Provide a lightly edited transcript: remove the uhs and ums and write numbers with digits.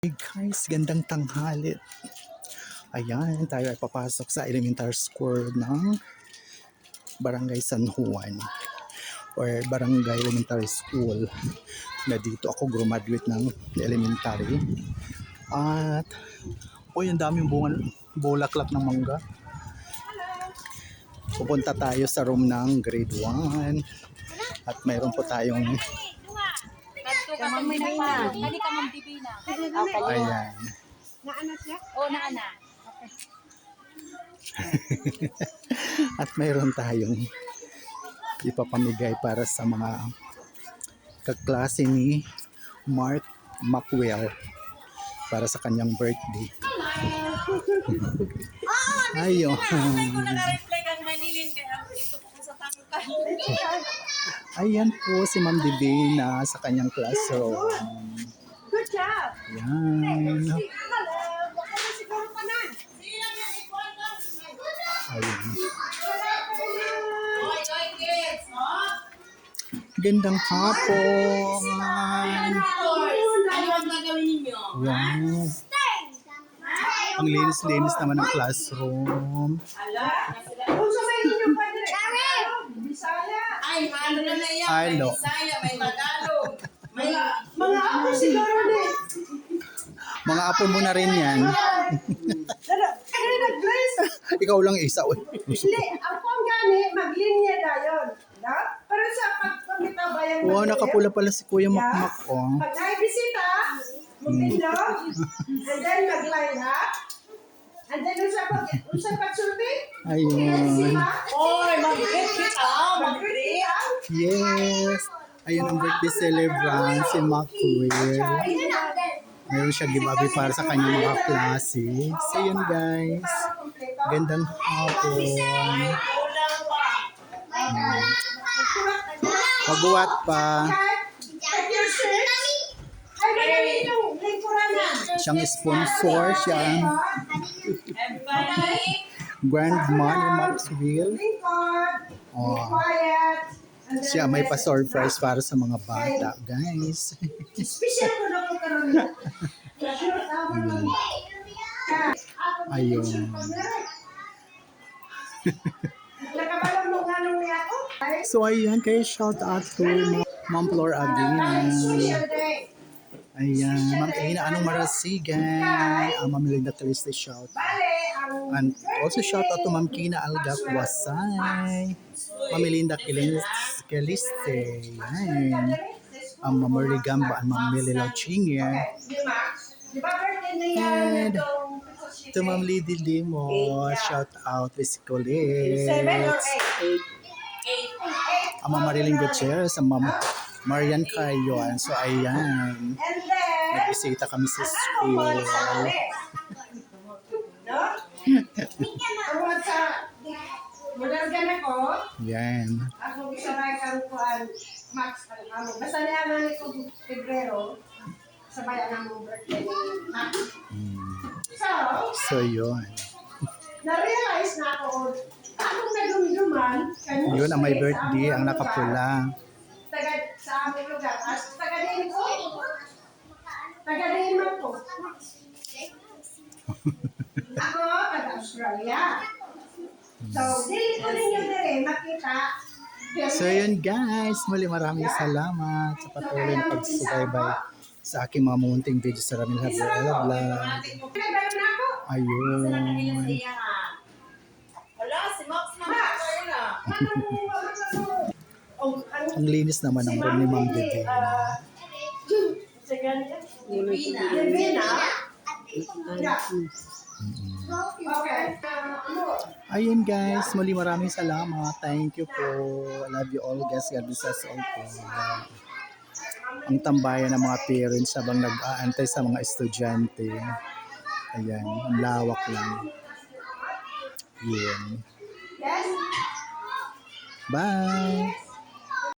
Hey guys, gandang tanghali. Ayan, tayo ay papasok sa elementary school ng Barangay San Juan or Barangay Elementary School na dito ako graduate ng elementary. At ang daming bulaklak ng mangga. Pupunta tayo sa room ng grade 1 at mayroon po tayong ayan. At mayroon tayong ipapamigay para sa mga kaklase ni Mark Macwell para sa kanyang birthday. Ayun. Ayan po si Ma'am Divina sa kanyang classroom. Good job. Ayan. Ayun. Gandang hapon. Wow. Ang linis-linis naman ng classroom. Ay, halo na na yan. Halo. May Bisaya, may Tagalog. May Mga ako siguro din. Mga apo mo na rin yan. Kaya nag-dress. Ikaw lang isa. Hindi, ako ang gani, maglinya dayon. No? Pero sa pagpamitabayan Wow, nakapula pala si Kuya Makmak. Oh. Pag naibisita, mupilo, and then mag-line up, and then usap pagsulti, Ayun. Oy, mag-greet kita. Mag-greet. Yes. Ayun ang birthday celebrant si Macwell. Meron siya giveaway para sa kanyang mga klase. So yun guys. Gandang hapon. Ulang pa. Pagbuwat pa. at your shirt, ay magaling yung lingkuranan. Siyang sponsor. Siya ang Everybody. grandma ni Maxwell. Lingkod, be Oh. quiet. and then Siya may let's- pa-surprise para sa mga bata, guys. Special ko na po karon niya. Sure, tama lang. Ayun. Nakabalang mo nga nung niya ako. So ayan, kaya shout out to Ma'am Flor again. Special day. Ayan, Ma'am Ina, anong marasigan? Ma'am Linda Caliste shout. Bale, ang And also shout out to Ma'am Kina Algak Wasay. Ma'am Linda Caliste. Ayan. Ma'am Merly Gamba and Ma'am Mili Lauchinger. di Max, di ba birthday niya And nitong to Ma'am Lady Limo, shout out physically. 7 or 8? Ma'am Mariling Gutierrez, Ma'am Marian Cayon. So ayan, And then, nagbisita kami sa ang school. ako sa lalit. No? Tungkol sa mudargan ako, Yan. ako gisaray kang kuan Max ang amo. Basta niya nga nito Pebrero, sabay ang among birthday ni Max. So, So yun. na-realize na ako, akong nagumduman, Yun ang may birthday, ang nakapula. Taga sa aming lugar, as taga din ko. Taga din man ko. Ako, taga Australia. So, dili ko ninyo din makita. So yun guys, muli maraming salamat sa patuloy na pagsubaybay sa aking mga munting video sa Ramil Habla Vlog. Pinagbayo na ako. Ayun. Wala, si Max na na. Ang linis naman ng room ni Ma'am Dede. Divina. Okay. Ayun guys, muli maraming salamat. Thank you po. I love you all guys. God bless us all po. Ang tambayan ng mga parents habang nag-aantay sa mga estudyante. Ayan, ang lawak lang. Yun. Yes. Bye!